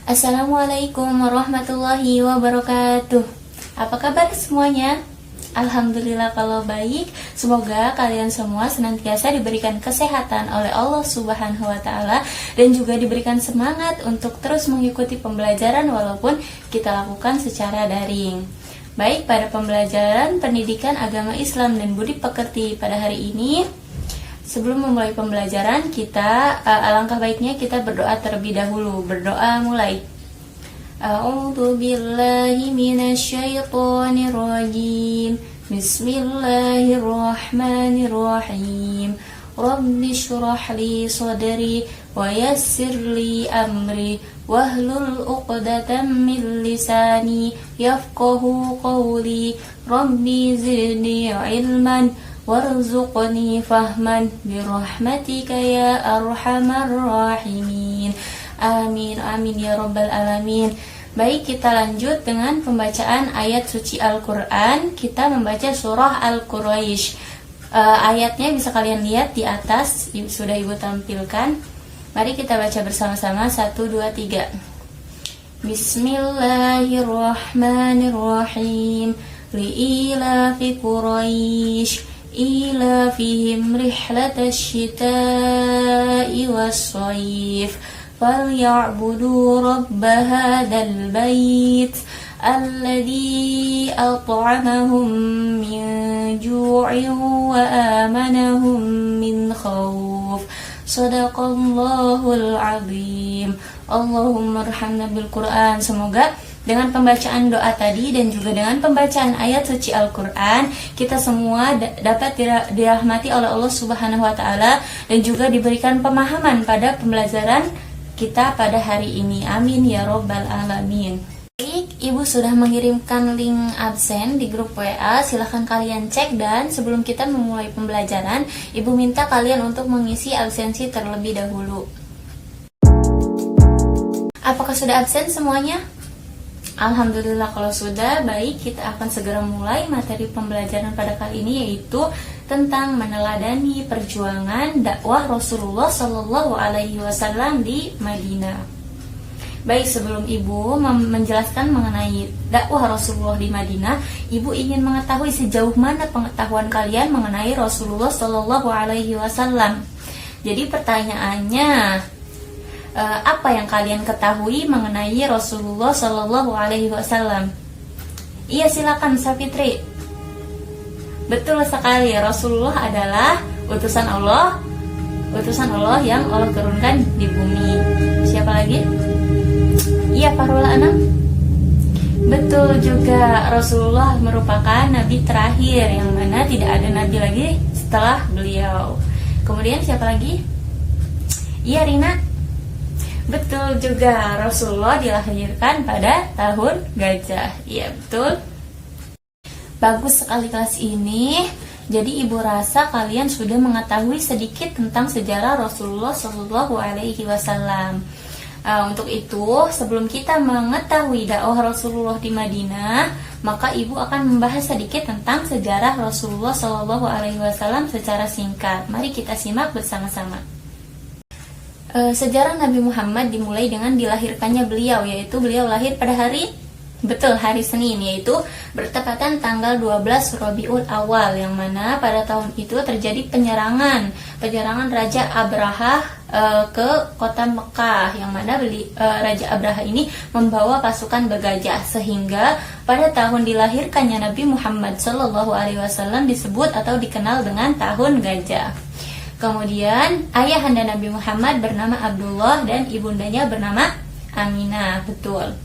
Assalamualaikum warahmatullahi wabarakatuh. Apa kabar semuanya? Alhamdulillah kalau baik. Semoga kalian semua senantiasa diberikan kesehatan oleh Allah Subhanahu wa taala dan juga diberikan semangat untuk terus mengikuti pembelajaran walaupun kita lakukan secara daring. Baik, pada pembelajaran pendidikan agama Islam dan budi pekerti pada hari ini, sebelum memulai pembelajaran kita alangkah baiknya kita berdoa terlebih dahulu. Berdoa mulai. A'udzu billahi minasyaitonir rajim. Bismillahirrahmanirrahim. Rabbi shrah li sadri wa yassir li amri wahlul 'uqdatam min lisani yafqahu qawli. Rabbi zidni ilman warzuqni fahman birahmatika ya arhamar rahimin. Amin amin ya rabbal alamin. Baik, kita lanjut dengan pembacaan ayat suci Al-Quran. Kita membaca surah Al-Quraisy. Ayatnya bisa kalian lihat di atas, sudah ibu tampilkan. Mari kita baca bersama-sama. 1, 2, 3. Bismillahirrahmanirrahim. Li'ilafi Quraisy ilafihim rihlatash shita'i was-shayf فليعبدوا رب هذا البيت الذي أطعمهم من جوع وآمنهم من خوف صدق الله العظيم. Allahumma arhamna bil Quran. Semoga dengan pembacaan doa tadi dan juga dengan pembacaan ayat suci Al-Quran, kita semua dapat dirahmati oleh Allah Subhanahu wa taala dan juga diberikan pemahaman pada pembelajaran kita pada hari ini. Amin ya robbal alamin. Baik, ibu sudah mengirimkan link absen di grup WA. Silahkan kalian cek, dan sebelum kita memulai pembelajaran, ibu minta kalian untuk mengisi absensi terlebih dahulu. Apakah sudah absen semuanya? Alhamdulillah kalau sudah. Baik, kita akan segera mulai materi pembelajaran pada kali ini, yaitu tentang meneladani perjuangan dakwah Rasulullah Shallallahu Alaihi Wasallam di Madinah. Baik, sebelum ibu menjelaskan mengenai dakwah Rasulullah di Madinah, ibu ingin mengetahui sejauh mana pengetahuan kalian mengenai Rasulullah Shallallahu Alaihi Wasallam. Jadi pertanyaannya, apa yang kalian ketahui mengenai Rasulullah Shallallahu Alaihi Wasallam? Iya, silakan Safitri. Betul sekali, Rasulullah adalah utusan Allah yang Allah turunkan di bumi. Siapa lagi? Iya, Farula Anam. Betul juga, Rasulullah merupakan nabi terakhir yang mana tidak ada nabi lagi setelah beliau. Kemudian siapa lagi? Iya, Rina. Betul juga, Rasulullah dilahirkan pada tahun gajah. Iya, betul. Bagus sekali kelas ini. Jadi ibu rasa kalian sudah mengetahui sedikit tentang sejarah Rasulullah Shallallahu Alaihi Wasallam. Untuk itu, sebelum kita mengetahui dakwah Rasulullah di Madinah, maka ibu akan membahas sedikit tentang sejarah Rasulullah Shallallahu Alaihi Wasallam secara singkat. Mari kita simak bersama-sama. Sejarah Nabi Muhammad dimulai dengan dilahirkannya beliau, yaitu beliau lahir pada hari Senin, yaitu bertepatan tanggal 12 Rabiul Awal, yang mana pada tahun itu terjadi penyerangan Raja Abraha ke kota Mekah, yang mana Raja Abraha ini membawa pasukan bergajah, sehingga pada tahun dilahirkannya Nabi Muhammad Shallallahu Alaihi Wasallam disebut atau dikenal dengan tahun gajah. Kemudian ayahanda Nabi Muhammad bernama Abdullah dan ibundanya bernama Aminah. Betul.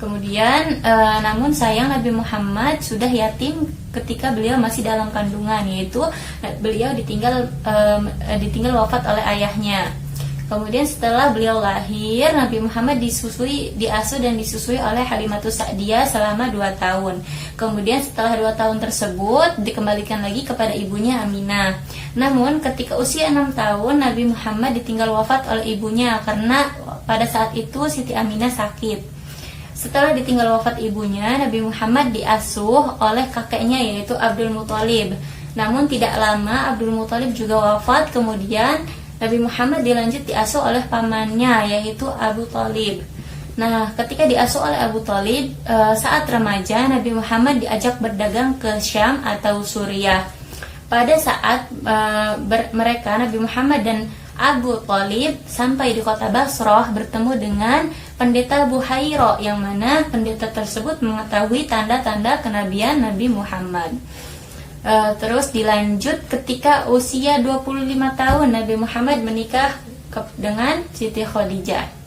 Kemudian namun sayang Nabi Muhammad sudah yatim ketika beliau masih dalam kandungan, yaitu beliau ditinggal wafat oleh ayahnya. Kemudian setelah beliau lahir, Nabi Muhammad diasuh dan disusui oleh Halimatus Sa'diyah selama 2 tahun. Kemudian setelah 2 tahun tersebut dikembalikan lagi kepada ibunya Aminah. Namun ketika usia 6 tahun, Nabi Muhammad ditinggal wafat oleh ibunya karena pada saat itu Siti Aminah sakit. Setelah ditinggal wafat ibunya, Nabi Muhammad diasuh oleh kakeknya, yaitu Abdul Muthalib. Namun tidak lama Abdul Muthalib juga wafat, kemudian Nabi Muhammad dilanjut diasuh oleh pamannya yaitu Abu Thalib. Nah, ketika diasuh oleh Abu Thalib, saat remaja Nabi Muhammad diajak berdagang ke Syam atau Suriah. Pada saat mereka, Nabi Muhammad dan Abu Thalib sampai di kota Basrah, bertemu dengan pendeta Buhairo, yang mana pendeta tersebut mengetahui tanda-tanda kenabian Nabi Muhammad. Terus dilanjut ketika usia 25 tahun Nabi Muhammad menikah dengan Siti Khadijah.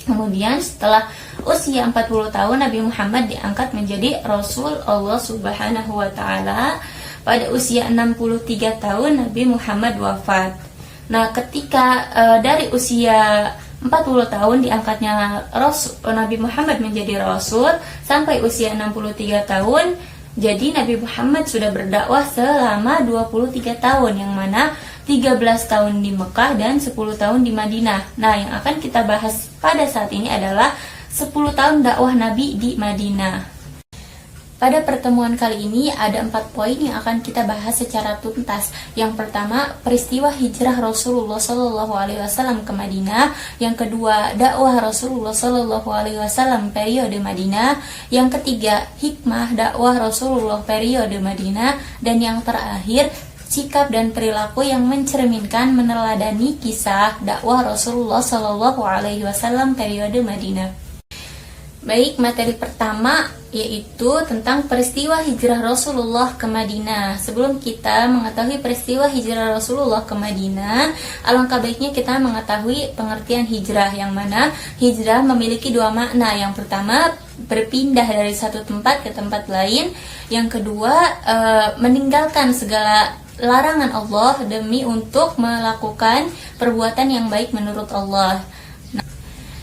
Kemudian setelah usia 40 tahun Nabi Muhammad diangkat menjadi Rasul Allah Subhanahu wa taala. Pada usia 63 tahun Nabi Muhammad wafat. Nah, ketika dari usia 40 tahun diangkatnya Nabi Muhammad menjadi Rasul sampai usia 63 tahun, jadi Nabi Muhammad sudah berdakwah selama 23 tahun, yang mana 13 tahun di Mekah dan 10 tahun di Madinah. Nah, yang akan kita bahas pada saat ini adalah 10 tahun dakwah Nabi di Madinah. Pada pertemuan kali ini ada 4 poin yang akan kita bahas secara tuntas. Yang pertama, peristiwa hijrah Rasulullah SAW ke Madinah. Yang kedua, dakwah Rasulullah SAW periode Madinah. Yang ketiga, hikmah dakwah Rasulullah periode Madinah. Dan yang terakhir, sikap dan perilaku yang mencerminkan meneladani kisah dakwah Rasulullah SAW periode Madinah. Baik, materi pertama yaitu tentang peristiwa hijrah Rasulullah ke Madinah. Sebelum kita mengetahui peristiwa hijrah Rasulullah ke Madinah, alangkah baiknya kita mengetahui pengertian hijrah, yang mana hijrah memiliki 2 makna. Yang pertama, berpindah dari satu tempat ke tempat lain. Yang kedua, meninggalkan segala larangan Allah demi untuk melakukan perbuatan yang baik menurut Allah.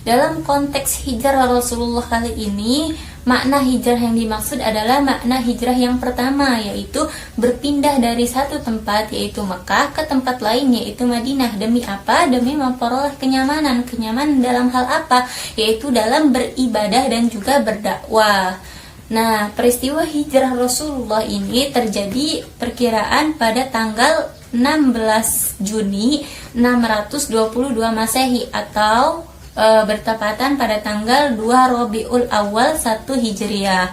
Dalam konteks hijrah Rasulullah kali ini, makna hijrah yang dimaksud adalah makna hijrah yang pertama, yaitu berpindah dari satu tempat yaitu Mekah ke tempat lain yaitu Madinah. Demi apa? Demi memperoleh kenyamanan. Kenyamanan dalam hal apa? Yaitu dalam beribadah dan juga berdakwah. Nah, peristiwa hijrah Rasulullah ini terjadi perkiraan pada tanggal 16 Juni 622 Masehi atau bertepatan pada tanggal 2 Rabiul Awal 1 Hijriah.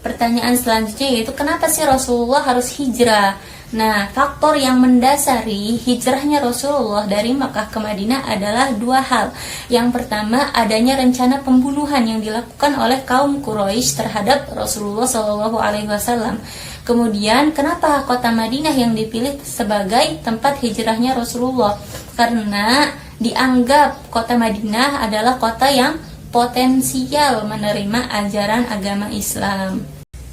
Pertanyaan selanjutnya yaitu kenapa sih Rasulullah harus hijrah? Nah, faktor yang mendasari hijrahnya Rasulullah dari Makkah ke Madinah adalah 2 hal. Yang pertama, adanya rencana pembunuhan yang dilakukan oleh kaum Quraisy terhadap Rasulullah SAW. Kemudian, kenapa kota Madinah yang dipilih sebagai tempat hijrahnya Rasulullah? Karena dianggap kota Madinah adalah kota yang potensial menerima ajaran agama Islam.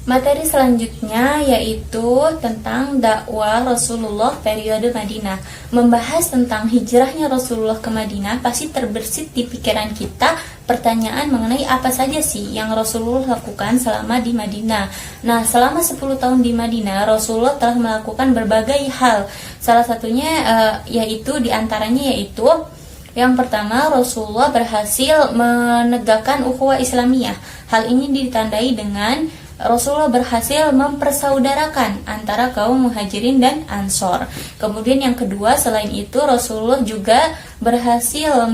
Materi selanjutnya yaitu tentang dakwah Rasulullah periode Madinah. Membahas tentang hijrahnya Rasulullah ke Madinah, pasti terbersit di pikiran kita pertanyaan mengenai apa saja sih yang Rasulullah lakukan selama di Madinah. Nah, selama 10 tahun di Madinah, Rasulullah telah melakukan berbagai hal. Salah satunya yaitu diantaranya yaitu yang pertama, Rasulullah berhasil menegakkan ukhuwah Islamiyah. Hal ini ditandai dengan Rasulullah berhasil mempersaudarakan antara kaum Muhajirin dan Ansor. Kemudian yang kedua, selain itu Rasulullah juga berhasil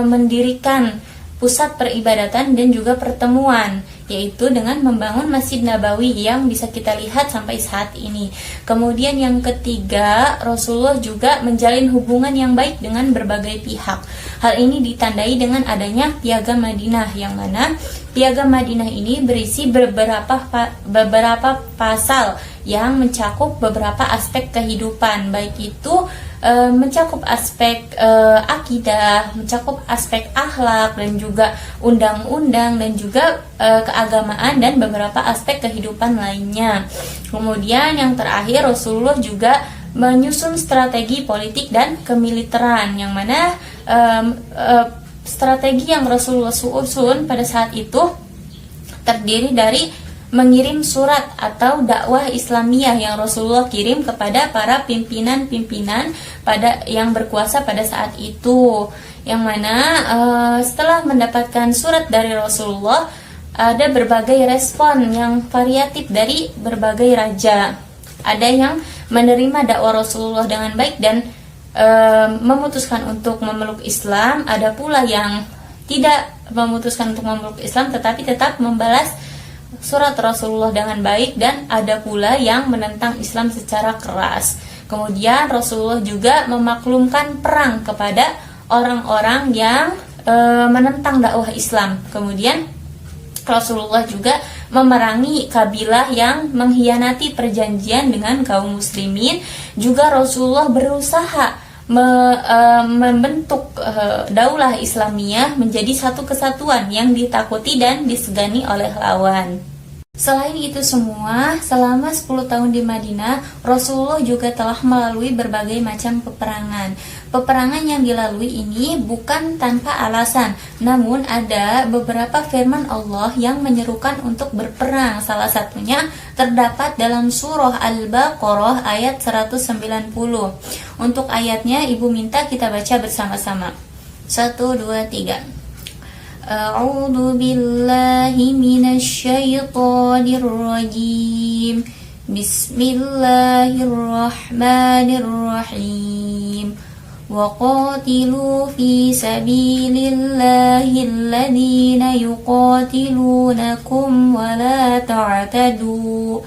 mendirikan pusat peribadatan dan juga pertemuan, yaitu dengan membangun Masjid Nabawi yang bisa kita lihat sampai saat ini. Kemudian yang ketiga, Rasulullah juga menjalin hubungan yang baik dengan berbagai pihak. Hal ini ditandai dengan adanya Piagam Madinah, yang mana Piagam Madinah ini berisi beberapa pasal yang mencakup beberapa aspek kehidupan, baik itu mencakup aspek akidah, mencakup aspek akhlak dan juga undang-undang dan juga keagamaan dan beberapa aspek kehidupan lainnya. Kemudian yang terakhir, Rasulullah juga menyusun strategi politik dan kemiliteran, yang mana strategi yang Rasulullah susun pada saat itu terdiri dari mengirim surat atau dakwah Islamiyah yang Rasulullah kirim kepada para pimpinan-pimpinan yang berkuasa pada saat itu, yang mana setelah mendapatkan surat dari Rasulullah ada berbagai respon yang variatif dari berbagai raja. Ada yang menerima dakwah Rasulullah dengan baik dan memutuskan untuk memeluk Islam, ada pula yang tidak memutuskan untuk memeluk Islam tetapi tetap membalas surat Rasulullah dengan baik, dan ada pula yang menentang Islam secara keras. Kemudian Rasulullah juga memaklumkan perang kepada orang-orang yang menentang dakwah Islam. Kemudian Rasulullah juga memerangi kabilah yang mengkhianati perjanjian dengan kaum muslimin. Juga Rasulullah berusaha membentuk daulah Islamiyah menjadi satu kesatuan yang ditakuti dan disegani oleh lawan. Selain itu semua, selama 10 tahun di Madinah, Rasulullah juga telah melalui berbagai macam peperangan. Peperangan yang dilalui ini bukan tanpa alasan, namun ada beberapa firman Allah yang menyerukan untuk berperang. Salah satunya terdapat dalam surah Al-Baqarah ayat 190. Untuk ayatnya Ibu minta kita baca bersama-sama. 1, 2, 3. A'udzu billahi minasy syaithanir rajim. Bismillahirrahmanirrahim. Wa qatilu fi sabilillahi alladhina yuqatilunakum wa la ta'tadu.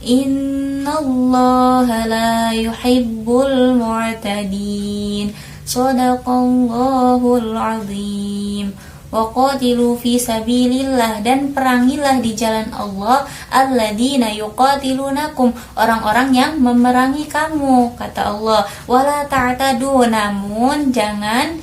Innallaha la yuhibbul mu'tadin. Shadaqallahul azim. Waqatilu fi sabilillah, dan perangilah di jalan Allah, alladzina yuqatilunakum, orang-orang yang memerangi kamu, kata Allah. Wala ta'tadu, namun jangan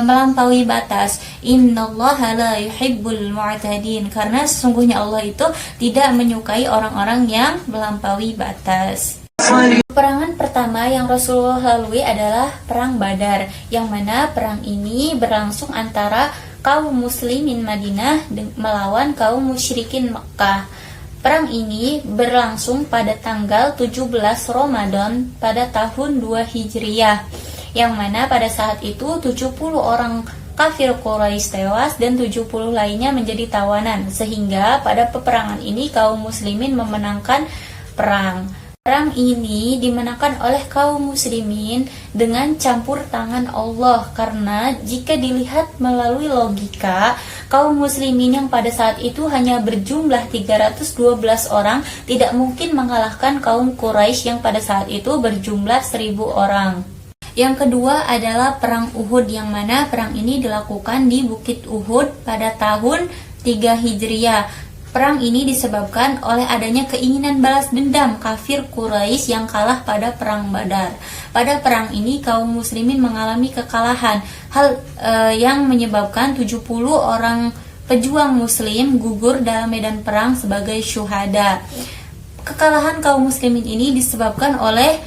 melampaui batas. Innallaha la yuhibbul mu'tadin, karena sesungguhnya Allah itu tidak menyukai orang-orang yang melampaui batas. Peperangan pertama yang Rasulullah lalui adalah Perang Badar, yang mana perang ini berlangsung antara kaum muslimin Madinah melawan kaum musyrikin Mekkah. Perang ini berlangsung pada tanggal 17 Ramadan pada tahun 2 Hijriah, yang mana pada saat itu 70 orang kafir Quraisy tewas dan 70 lainnya menjadi tawanan, sehingga pada peperangan ini kaum muslimin memenangkan perang. Perang ini dimenangkan oleh kaum muslimin dengan campur tangan Allah, karena jika dilihat melalui logika, kaum muslimin yang pada saat itu hanya berjumlah 312 orang tidak mungkin mengalahkan kaum Quraisy yang pada saat itu berjumlah 1000 orang. Yang kedua adalah Perang Uhud, yang mana perang ini dilakukan di Bukit Uhud pada tahun 3 Hijriah. Perang ini disebabkan oleh adanya keinginan balas dendam kafir Quraisy yang kalah pada Perang Badar. Pada perang ini kaum muslimin mengalami kekalahan, hal yang menyebabkan 70 orang pejuang muslim gugur dalam medan perang sebagai syuhada. Kekalahan kaum muslimin ini disebabkan oleh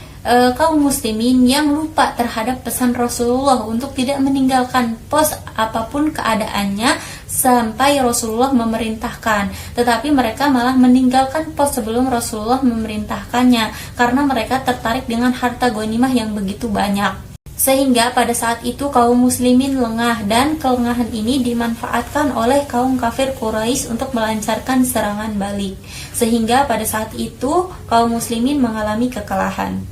kaum muslimin yang lupa terhadap pesan Rasulullah untuk tidak meninggalkan pos apapun keadaannya sampai Rasulullah memerintahkan, tetapi mereka malah meninggalkan pos sebelum Rasulullah memerintahkannya karena mereka tertarik dengan harta ghanimah yang begitu banyak. Sehingga pada saat itu kaum muslimin lengah, dan kelengahan ini dimanfaatkan oleh kaum kafir Quraisy untuk melancarkan serangan balik, sehingga pada saat itu kaum muslimin mengalami kekalahan.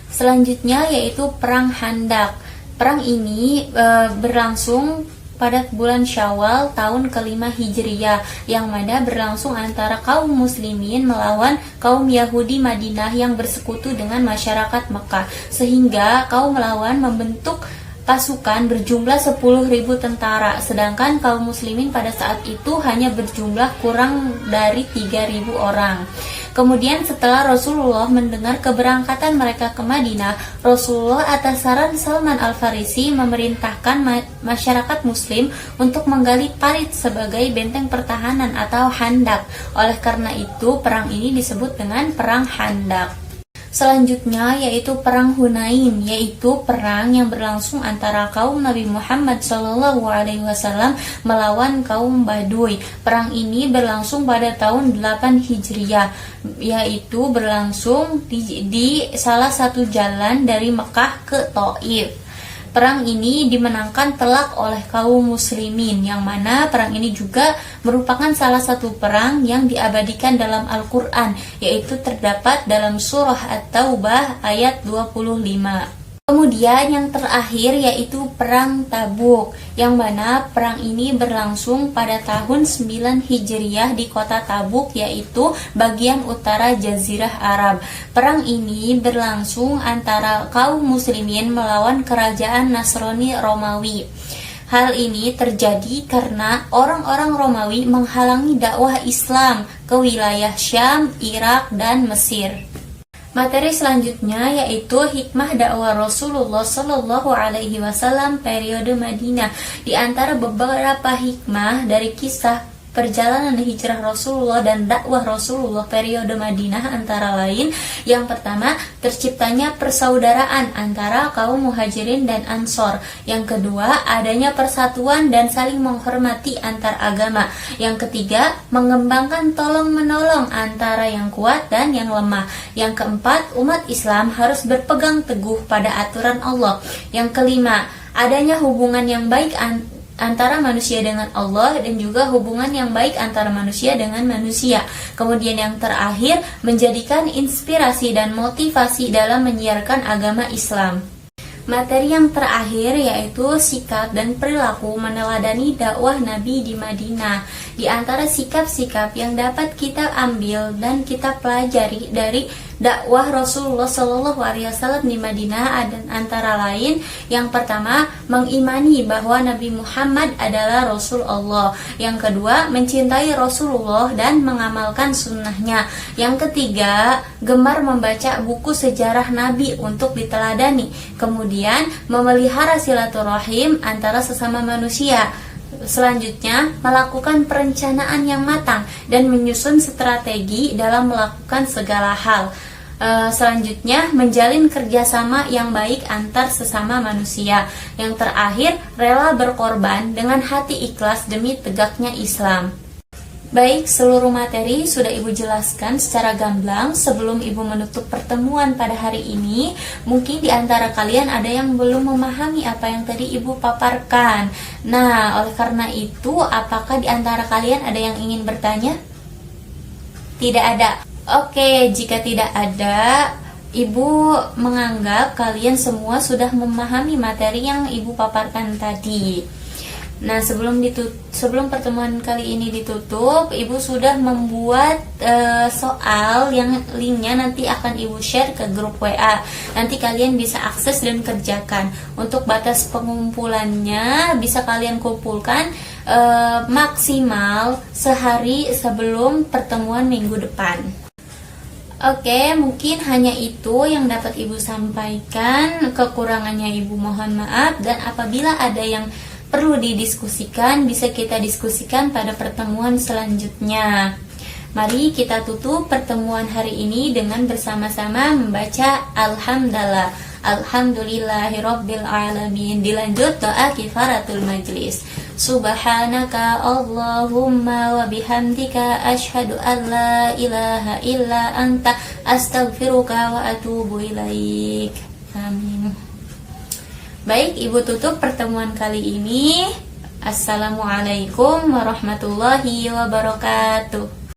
Selanjutnya yaitu Perang Khandaq. Perang ini berlangsung pada bulan Syawal tahun ke-5 Hijriah, yang mana berlangsung antara kaum muslimin melawan kaum Yahudi Madinah yang bersekutu dengan masyarakat Mekah, sehingga kaum melawan membentuk pasukan berjumlah 10.000 tentara, sedangkan kaum muslimin pada saat itu hanya berjumlah kurang dari 3.000 orang. Kemudian setelah Rasulullah mendengar keberangkatan mereka ke Madinah, Rasulullah atas saran Salman Al-Farisi memerintahkan masyarakat muslim untuk menggali parit sebagai benteng pertahanan atau Khandaq. Oleh karena itu, perang ini disebut dengan Perang Khandaq. Selanjutnya yaitu Perang Hunain, yaitu perang yang berlangsung antara kaum Nabi Muhammad SAW melawan kaum Baduy. Perang ini berlangsung pada tahun 8 Hijriah, yaitu berlangsung di salah satu jalan dari Mekah ke Thaif. Perang ini dimenangkan telak oleh kaum muslimin, yang mana perang ini juga merupakan salah satu perang yang diabadikan dalam Al-Quran, yaitu terdapat dalam surah At-Taubah ayat 25. Kemudian yang terakhir yaitu Perang Tabuk, yang mana perang ini berlangsung pada tahun 9 Hijriah di kota Tabuk, yaitu bagian utara Jazirah Arab. Perang ini berlangsung antara kaum muslimin melawan kerajaan Nasrani Romawi. Hal ini terjadi karena orang-orang Romawi menghalangi dakwah Islam ke wilayah Syam, Irak, dan Mesir. Materi selanjutnya yaitu hikmah dakwah Rasulullah Shallallahu Alaihi Wasallam periode Madinah. Di antara beberapa hikmah dari kisah perjalanan hijrah Rasulullah dan dakwah Rasulullah periode Madinah antara lain, yang pertama, terciptanya persaudaraan antara kaum muhajirin dan ansor. Yang kedua, adanya persatuan dan saling menghormati antar agama. Yang ketiga, mengembangkan tolong-menolong antara yang kuat dan yang lemah. Yang keempat, umat Islam harus berpegang teguh pada aturan Allah. Yang kelima, adanya hubungan yang baik antara manusia dengan Allah, dan juga hubungan yang baik antara manusia dengan manusia. Kemudian yang terakhir, menjadikan inspirasi dan motivasi dalam menyiarkan agama Islam. Materi yang terakhir yaitu sikap dan perilaku meneladani dakwah Nabi di Madinah. Di antara sikap-sikap yang dapat kita ambil dan kita pelajari dari dakwah Rasulullah Shallallahu Alaihi Wasallam di Madinah ada antara lain, yang pertama, mengimani bahwa Nabi Muhammad adalah Rasul Allah. Yang kedua, mencintai Rasulullah dan mengamalkan sunnahnya. Yang ketiga, gemar membaca buku sejarah Nabi untuk diteladani. Kemudian, memelihara silaturahim antara sesama manusia. Selanjutnya, melakukan perencanaan yang matang dan menyusun strategi dalam melakukan segala hal. Selanjutnya, menjalin kerjasama yang baik antar sesama manusia. Yang terakhir, rela berkorban dengan hati ikhlas demi tegaknya Islam. Baik, seluruh materi sudah Ibu jelaskan secara gamblang. Sebelum Ibu menutup pertemuan pada hari ini, mungkin di antara kalian ada yang belum memahami apa yang tadi Ibu paparkan. Nah, oleh karena itu, apakah di antara kalian ada yang ingin bertanya? Tidak ada. Oke, jika tidak ada, Ibu menganggap kalian semua sudah memahami materi yang Ibu paparkan tadi. Nah, sebelum pertemuan kali ini ditutup, Ibu sudah membuat soal yang linknya nanti akan Ibu share ke grup WA. Nanti kalian bisa akses dan kerjakan. Untuk batas pengumpulannya bisa kalian kumpulkan maksimal sehari sebelum pertemuan minggu depan. Oke, mungkin hanya itu yang dapat Ibu sampaikan. Kekurangannya Ibu mohon maaf, dan apabila ada yang perlu didiskusikan, bisa kita diskusikan pada pertemuan selanjutnya. Mari kita tutup pertemuan hari ini dengan bersama-sama membaca Alhamdulillah. Alhamdulillahirabbil alamin. Dilanjut doa kifaratul majlis. Subhanaka Allahumma wa bihamdika asyhadu an la ilaha illa anta astaghfiruka wa atubu ilaik. Amin. Baik, Ibu tutup pertemuan kali ini. Assalamualaikum warahmatullahi wabarakatuh.